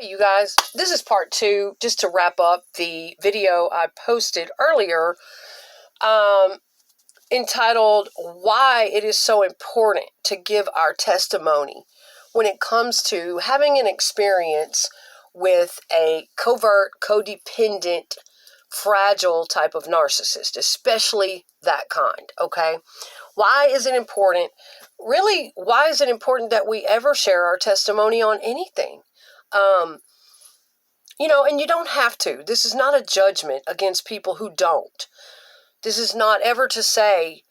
Hey, you guys, this is part 2, just to wrap up the video I posted earlier, entitled Why It Is So Important to Give Our Testimony when it comes to having an experience with a covert, codependent, fragile type of narcissist, especially that kind, okay? Why is it important? Really, why is it important that we ever share our testimony on anything? And you don't have to. This is not a judgment against people who don't. This is not ever to say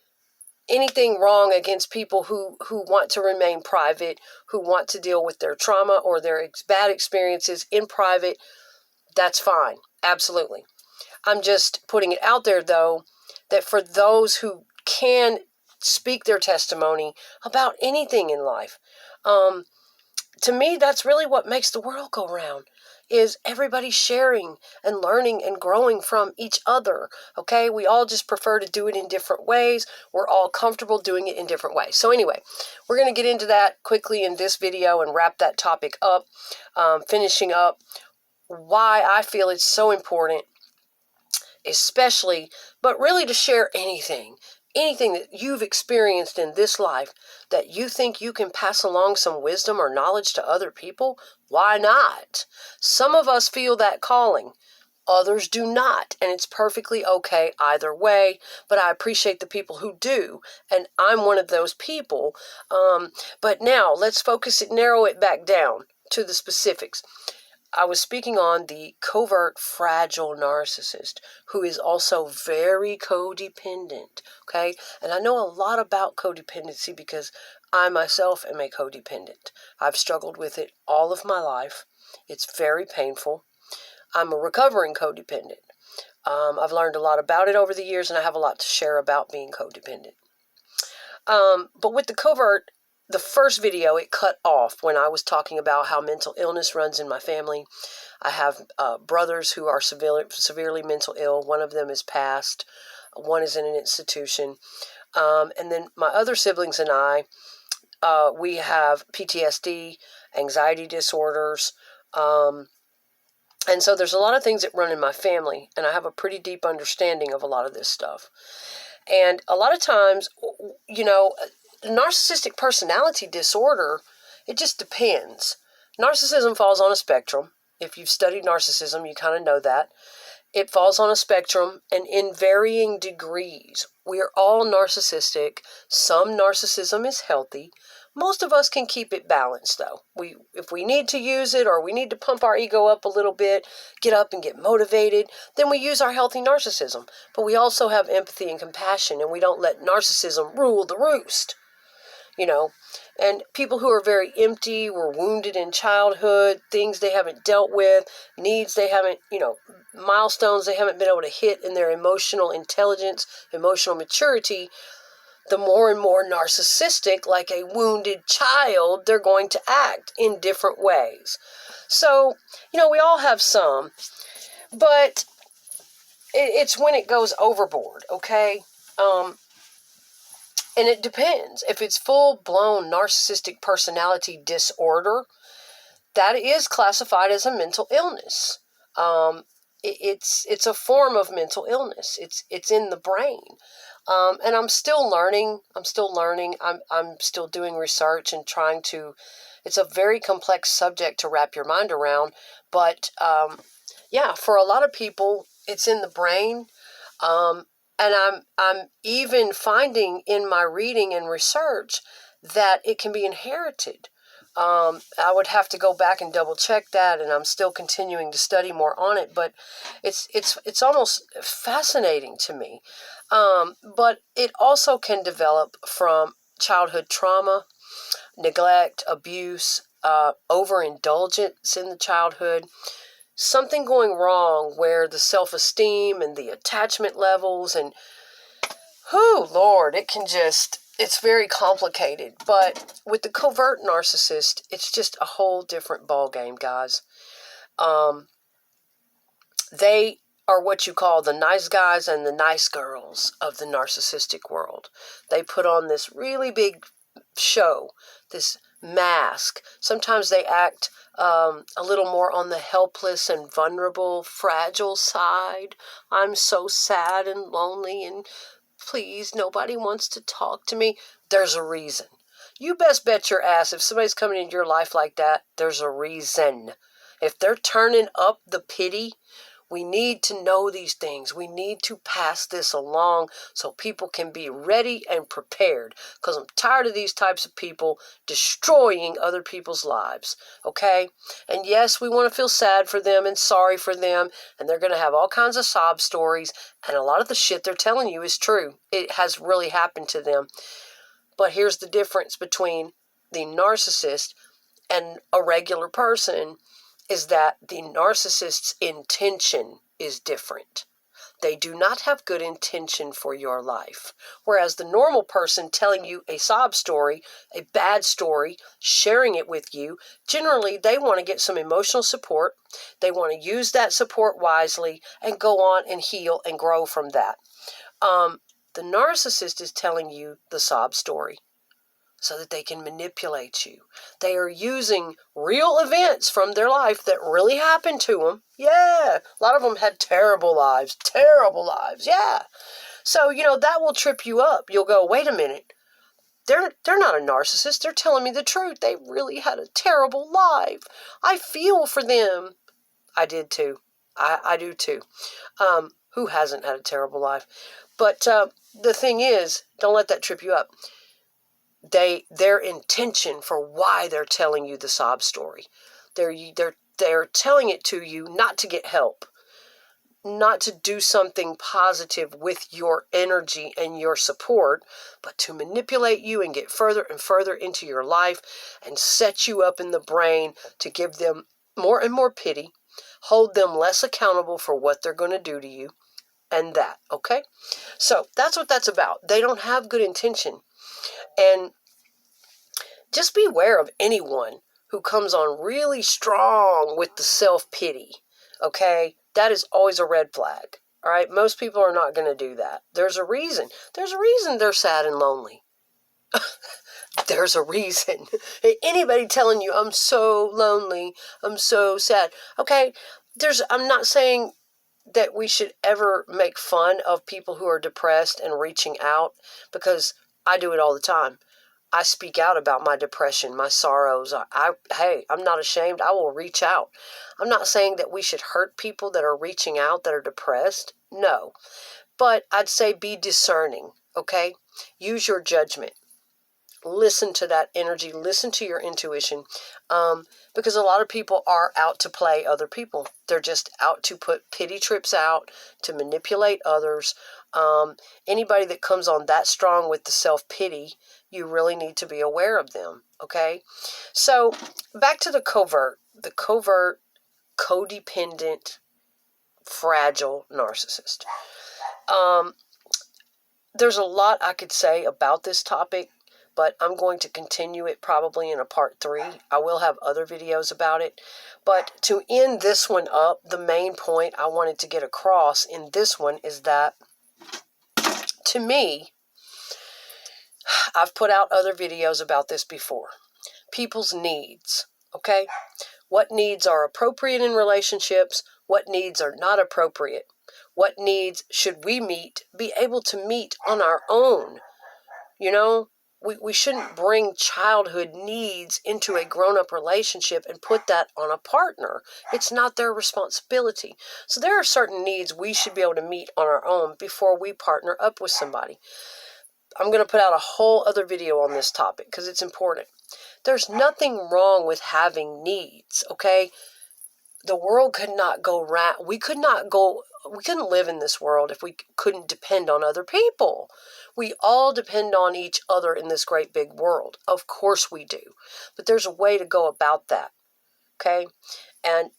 anything wrong against people who want to remain private, who want to deal with their trauma or their bad experiences in private. That's fine. Absolutely. I'm just putting it out there, though, that for those who can speak their testimony about anything in life, to me, that's really what makes the world go round, is everybody sharing and learning and growing from each other, okay? We all just prefer to do it in different ways. We're all comfortable doing it in different ways. So anyway, we're going to get into that quickly in this video and wrap that topic up, finishing up why I feel it's so important, especially, but really to share anything that you've experienced in this life that you think you can pass along some wisdom or knowledge to other people. Why not? Some of us feel that calling. Others do not, and it's perfectly okay either way, but I appreciate the people who do, and I'm one of those people. But now, let's narrow it back down to the specifics. I was speaking on the covert, fragile narcissist who is also very codependent, okay? And I know a lot about codependency because I myself am a codependent. I've struggled with it all of my life. It's very painful. I'm a recovering codependent. I've learned a lot about it over the years, and I have a lot to share about being codependent. But with the covert, the first video, it cut off when I was talking about how mental illness runs in my family. I have brothers who are severely mental ill. One of them is passed. One is in an institution. And then my other siblings and I, we have PTSD, anxiety disorders. And so there's a lot of things that run in my family, and I have a pretty deep understanding of a lot of this stuff. And a lot of times, narcissistic personality disorder, it just depends. Narcissism falls on a spectrum. If you've studied narcissism, you kind of know that. It falls on a spectrum and in varying degrees. We are all narcissistic. Some narcissism is healthy. Most of us can keep it balanced, though. If we need to use it or we need to pump our ego up a little bit, get up and get motivated, then we use our healthy narcissism. But we also have empathy and compassion, and we don't let narcissism rule the roost. And people who are very empty, were wounded in childhood, things they haven't dealt with, needs they haven't, milestones they haven't been able to hit in their emotional intelligence, emotional maturity, the more and more narcissistic, like a wounded child, they're going to act in different ways. So, we all have some, but it's when it goes overboard, okay? And it depends. If it's full-blown narcissistic personality disorder, that is classified as a mental illness. It's a form of mental illness. It's in the brain. And I'm still learning. I'm still doing research and trying to. It's a very complex subject to wrap your mind around. But for a lot of people, it's in the brain. And I'm even finding in my reading and research that it can be inherited. I would have to go back and double check that, and I'm still continuing to study more on it. But it's almost fascinating to me. But it also can develop from childhood trauma, neglect, abuse, overindulgence in the childhood. Something going wrong where the self-esteem and the attachment levels and, Lord, it's very complicated. But with the covert narcissist, it's just a whole different ballgame, guys. They are what you call the nice guys and the nice girls of the narcissistic world. They put on this really big show, this mask. Sometimes they act a little more on the helpless and vulnerable, fragile side. I'm so sad and lonely, and please, nobody wants to talk to me. There's a reason. You best bet your ass if somebody's coming into your life like that, there's a reason. If they're turning up the pity, we need to know these things. We need to pass this along so people can be ready and prepared. Because I'm tired of these types of people destroying other people's lives. Okay? And yes, we want to feel sad for them and sorry for them. And they're going to have all kinds of sob stories. And a lot of the shit they're telling you is true. It has really happened to them. But here's the difference between the narcissist and a regular person is that the narcissist's intention is different. They do not have good intention for your life. Whereas the normal person telling you a sob story, a bad story, sharing it with you, generally they want to get some emotional support. They want to use that support wisely and go on and heal and grow from that. The narcissist is telling you the sob story so that they can manipulate you. They are using real events from their life that really happened to them. Yeah, a lot of them had terrible lives, yeah. So, that will trip you up. You'll go, wait a minute. They're not a narcissist. They're telling me the truth. They really had a terrible life. I feel for them. I did too. I do too. Who hasn't had a terrible life? But the thing is, don't let that trip you up. Their intention for why they're telling you the sob story. They're telling it to you not to get help, not to do something positive with your energy and your support, but to manipulate you and get further and further into your life and set you up in the brain to give them more and more pity, hold them less accountable for what they're going to do to you, and that, okay? So that's what that's about. They don't have good intention. And just beware of anyone who comes on really strong with the self-pity, okay? That is always a red flag, all right? Most people are not going to do that. There's a reason. There's a reason they're sad and lonely. There's a reason. Anybody telling you, I'm so lonely, I'm so sad, okay? I'm not saying that we should ever make fun of people who are depressed and reaching out, because I do it all the time. I speak out about my depression, my sorrows. Hey, I'm not ashamed. I will reach out. I'm not saying that we should hurt people that are reaching out that are depressed. No. But I'd say be discerning, okay? Use your judgment. Listen to that energy. Listen to your intuition. Because a lot of people are out to play other people. They're just out to put pity trips out, to manipulate others. Anybody that comes on that strong with the self-pity, you really need to be aware of them, okay? So, back to the covert, codependent, fragile narcissist. There's a lot I could say about this topic, but I'm going to continue it probably in a part 3. I will have other videos about it. But to end this one up, the main point I wanted to get across in this one is that, to me, I've put out other videos about this before. People's needs, okay? What needs are appropriate in relationships? What needs are not appropriate? What needs should we be able to meet on our own? We shouldn't bring childhood needs into a grown-up relationship and put that on a partner. It's not their responsibility. So there are certain needs we should be able to meet on our own before we partner up with somebody. I'm going to put out a whole other video on this topic because it's important. There's nothing wrong with having needs, okay? The world could not go round. We couldn't live in this world if we couldn't depend on other people. We all depend on each other in this great big world. Of course we do. But there's a way to go about that, okay? And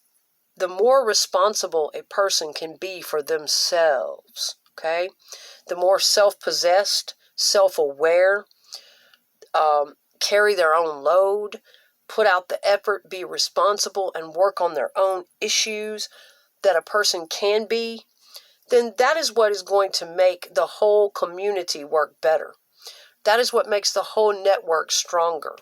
the more responsible a person can be for themselves, okay? The more self-possessed, self-aware, carry their own load, put out the effort, be responsible, and work on their own issues that a person can be, then that is what is going to make the whole community work better. That is what makes the whole network stronger.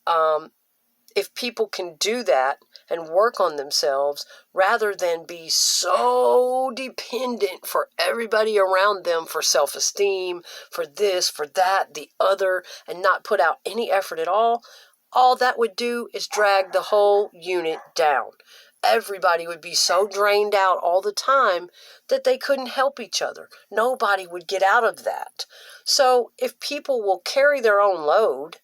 If people can do that and work on themselves rather than be so dependent for everybody around them for self-esteem, for this, for that, the other, and not put out any effort at all that would do is drag the whole unit down. Everybody would be so drained out all the time that they couldn't help each other. Nobody would get out of that. So if people will carry their own load,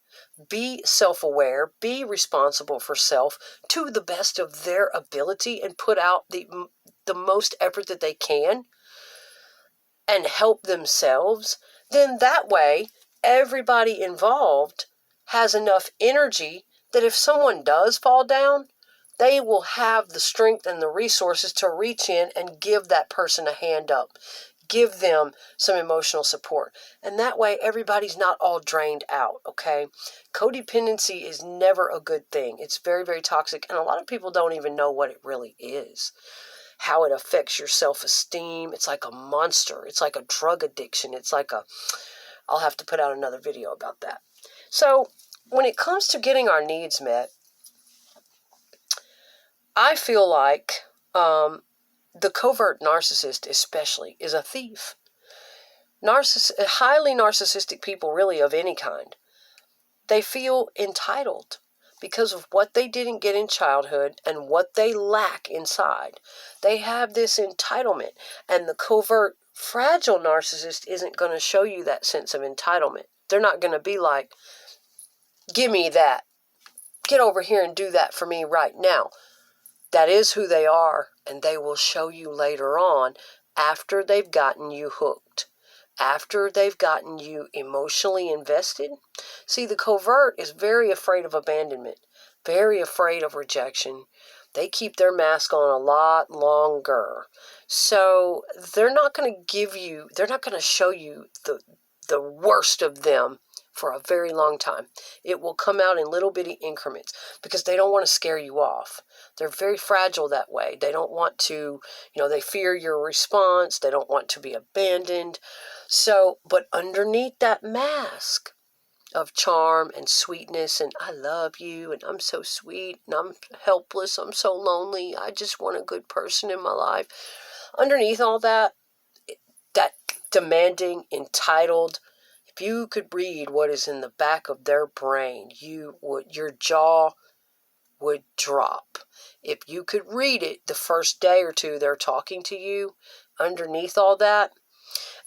be self-aware, be responsible for self to the best of their ability, and put out the most effort that they can and help themselves, then that way everybody involved has enough energy that if someone does fall down, they will have the strength and the resources to reach in and give that person a hand up. Give them some emotional support. And that way, everybody's not all drained out, okay? Codependency is never a good thing. It's very, very toxic. And a lot of people don't even know what it really is, how it affects your self-esteem. It's like a monster. It's like a drug addiction. I'll have to put out another video about that. So when it comes to getting our needs met, I feel like the covert narcissist especially is a thief. Highly narcissistic people, really, of any kind, they feel entitled because of what they didn't get in childhood and what they lack inside. They have this entitlement, and the covert fragile narcissist isn't going to show you that sense of entitlement. They're not going to be like, give me that. Get over here and do that for me right now. That is who they are, and they will show you later on after they've gotten you hooked, after they've gotten you emotionally invested. See, the covert is very afraid of abandonment, very afraid of rejection. They keep their mask on a lot longer. So they're not going to show you the worst of them for a very long time. It will come out in little bitty increments because they don't want to scare you off. They're very fragile that way. They don't want to, they fear your response. They don't want to be abandoned. So, but underneath that mask of charm and sweetness and I love you and I'm so sweet and I'm helpless, I'm so lonely, I just want a good person in my life. Underneath all that demanding, entitled, if you could read what is in the back of their brain, your jaw would drop. If you could read it the first day or two they're talking to you, underneath all that,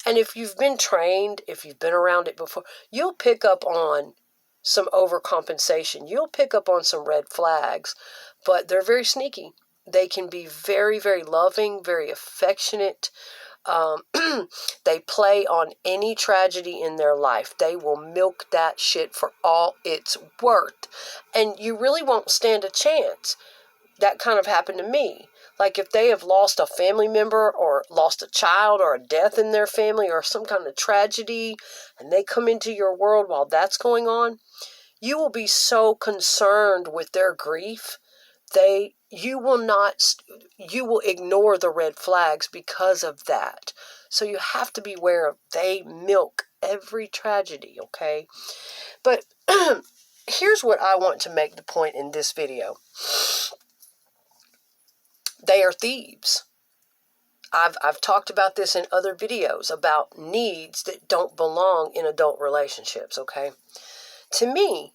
and if you've been trained, if you've been around it before, you'll pick up on some overcompensation. You'll pick up on some red flags, but they're very sneaky. They can be very, very loving, very affectionate. They play on any tragedy in their life. They will milk that shit for all it's worth. And you really won't stand a chance. That kind of happened to me. Like if they have lost a family member or lost a child or a death in their family or some kind of tragedy, and they come into your world while that's going on, you will be so concerned with their grief. You will ignore the red flags because of that. So you have to be aware of, they milk every tragedy, okay? But here's what I want to make the point in this video. They are thieves. I've talked about this in other videos about needs that don't belong in adult relationships, okay? To me,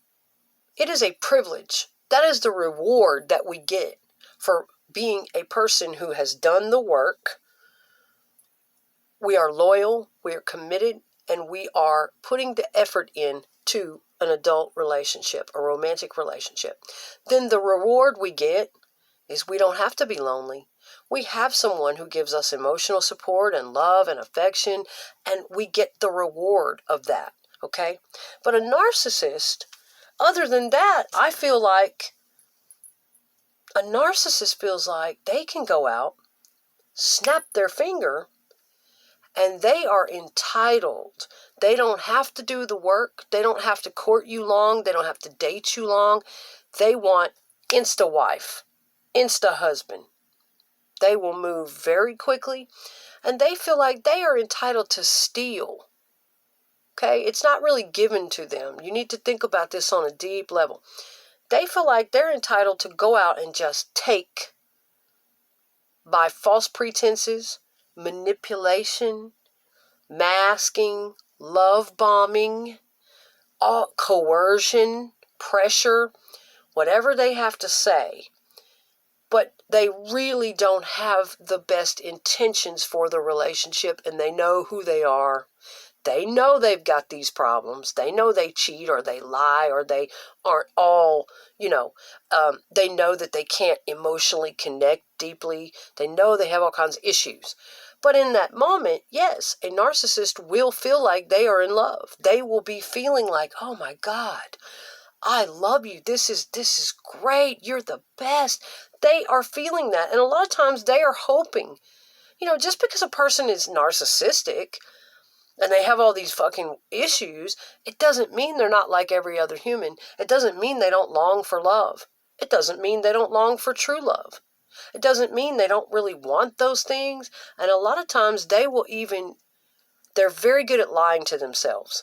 it is a privilege. That is the reward that we get for being a person who has done the work. We are loyal, we are committed, and we are putting the effort in to an adult relationship, a romantic relationship. Then the reward we get is we don't have to be lonely. We have someone who gives us emotional support and love and affection, and we get the reward of that, okay? But a narcissist, other than that, I feel like a narcissist feels like they can go out, snap their finger, and they are entitled. They don't have to do the work. They don't have to court you long. They don't have to date you long. They want insta-wife, insta-husband. They will move very quickly, and they feel like they are entitled to steal Okay? It's not really given to them. You need to think about this on a deep level. They feel like they're entitled to go out and just take by false pretenses, manipulation, masking, love bombing, coercion, pressure, whatever they have to say. But they really don't have the best intentions for the relationship, and they know who they are. They know they've got these problems. They know they cheat or they lie or they aren't all, they know that they can't emotionally connect deeply. They know they have all kinds of issues. But in that moment, yes, a narcissist will feel like they are in love. They will be feeling like, oh my God, I love you. This is great. You're the best. They are feeling that. And a lot of times they are hoping, just because a person is narcissistic and they have all these fucking issues, it doesn't mean they're not like every other human. It doesn't mean they don't long for love. It doesn't mean they don't long for true love. It doesn't mean they don't really want those things. And a lot of times they're very good at lying to themselves.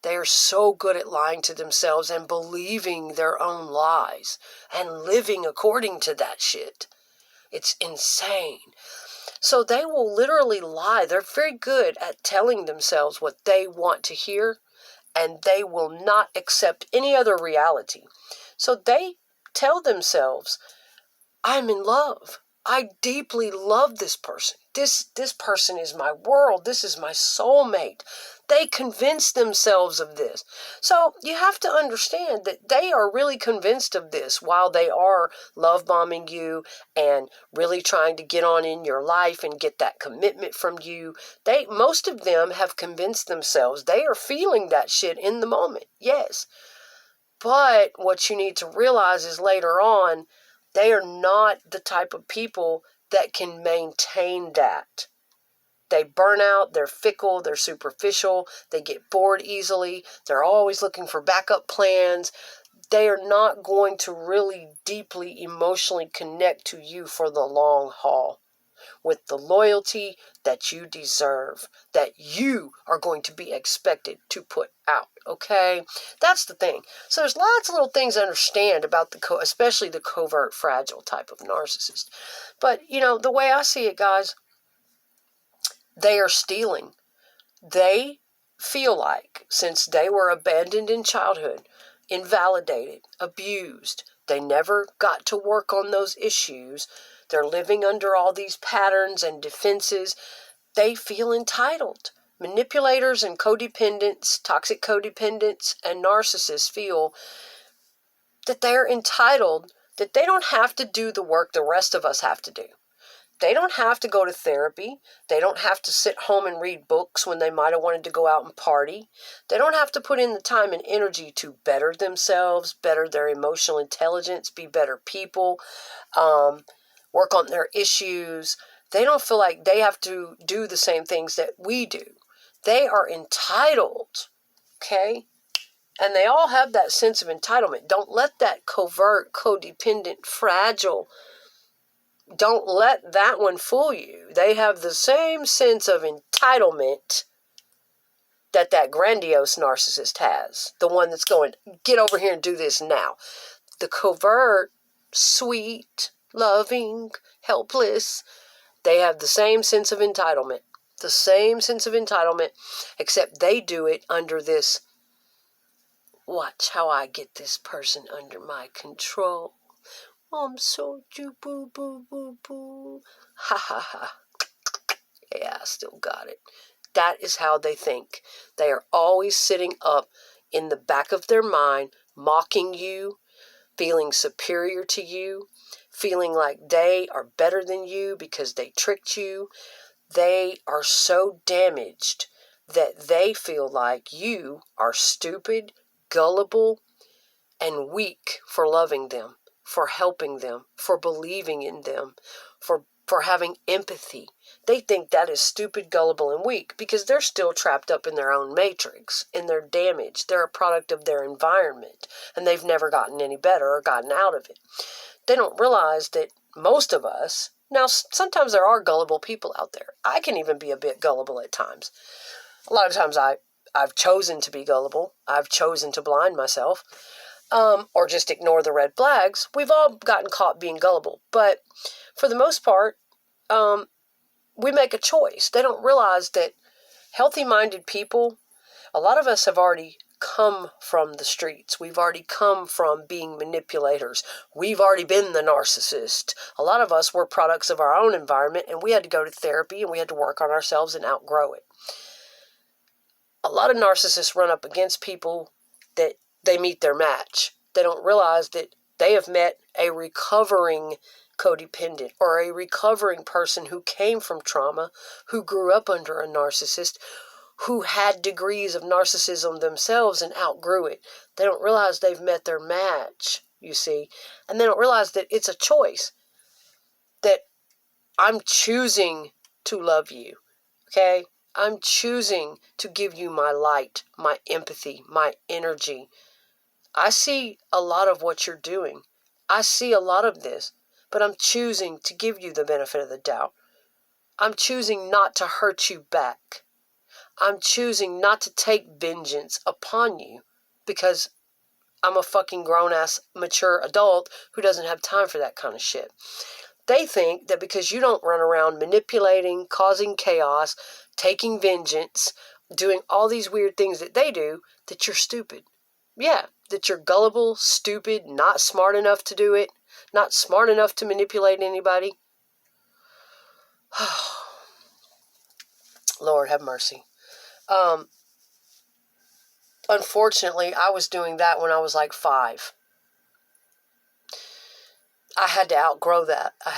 They are so good at lying to themselves and believing their own lies and living according to that shit. It's insane. So they will literally lie. They're very good at telling themselves what they want to hear, and they will not accept any other reality. So they tell themselves, I'm in love. I deeply love this person. This person is my world. This is my soulmate. They convince themselves of this. So you have to understand that they are really convinced of this while they are love bombing you and really trying to get on in your life and get that commitment from you. Most of them have convinced themselves. They are feeling that shit in the moment. Yes. But what you need to realize is later on, they are not the type of people that can maintain that. They burn out, they're fickle, they're superficial, they get bored easily, they're always looking for backup plans. They are not going to really deeply emotionally connect to you for the long haul with the loyalty that you deserve, that you are going to be expected to put out, okay? That's the thing. So there's lots of little things to understand about especially the covert, fragile type of narcissist. But, the way I see it, guys, they are stealing. They feel like since they were abandoned in childhood, invalidated, abused, they never got to work on those issues. They're living under all these patterns and defenses. They feel entitled. Manipulators and codependents, toxic codependents, and narcissists feel that they're entitled, that they don't have to do the work the rest of us have to do. They don't have to go to therapy. They don't have to sit home and read books when they might have wanted to go out and party. They don't have to put in the time and energy to better themselves, better their emotional intelligence, be better people, work on their issues. They don't feel like they have to do the same things that we do. They are entitled, okay? And they all have that sense of entitlement. Don't let that covert, codependent, fragile, don't let that one fool you. They have the same sense of entitlement that grandiose narcissist has. The one that's going, get over here and do this now. The covert, sweet, loving, helpless, they have the same sense of entitlement. The same sense of entitlement, except they do it under this, watch how I get this person under my control. I'm so you boo boo boo boo. Ha ha ha. Yeah, I still got it. That is how they think. They are always sitting up in the back of their mind, mocking you, feeling superior to you, feeling like they are better than you because they tricked you. They are so damaged that they feel like you are stupid, gullible, and weak for loving them, for helping them, for believing in them, for having empathy. They think that is stupid, gullible, and weak because they're still trapped up in their own matrix, in their damage. They're a product of their environment, and they've never gotten any better or gotten out of it. They don't realize that most of us, now sometimes there are gullible people out there. I can even be a bit gullible at times. A lot of times I I've chosen to be gullible. I've chosen to blind myself. Or just ignore the red flags. We've all gotten caught being gullible. But for the most part, we make a choice. They don't realize that healthy-minded people, a lot of us have already come from the streets. We've already come from being manipulators. We've already been the narcissist. A lot of us were products of our own environment, and we had to go to therapy, and we had to work on ourselves and outgrow it. A lot of narcissists run up against people that they meet their match. They don't realize that they have met a recovering codependent or a recovering person who came from trauma, who grew up under a narcissist, who had degrees of narcissism themselves and outgrew it. They don't realize they've met their match, you see, and they don't realize that it's a choice, that I'm choosing to love you, okay? I'm choosing to give you my light, my empathy, my energy. I see a lot of what you're doing. I see a lot of this, but I'm choosing to give you the benefit of the doubt. I'm choosing not to hurt you back. I'm choosing not to take vengeance upon you because I'm a fucking grown-ass, mature adult who doesn't have time for that kind of shit. They think that because you don't run around manipulating, causing chaos, taking vengeance, doing all these weird things that they do, that you're stupid. Yeah, that you're gullible, stupid, not smart enough to do it, not smart enough to manipulate anybody. Lord have mercy. Unfortunately, I was doing that when I was like 5. I had to outgrow that. I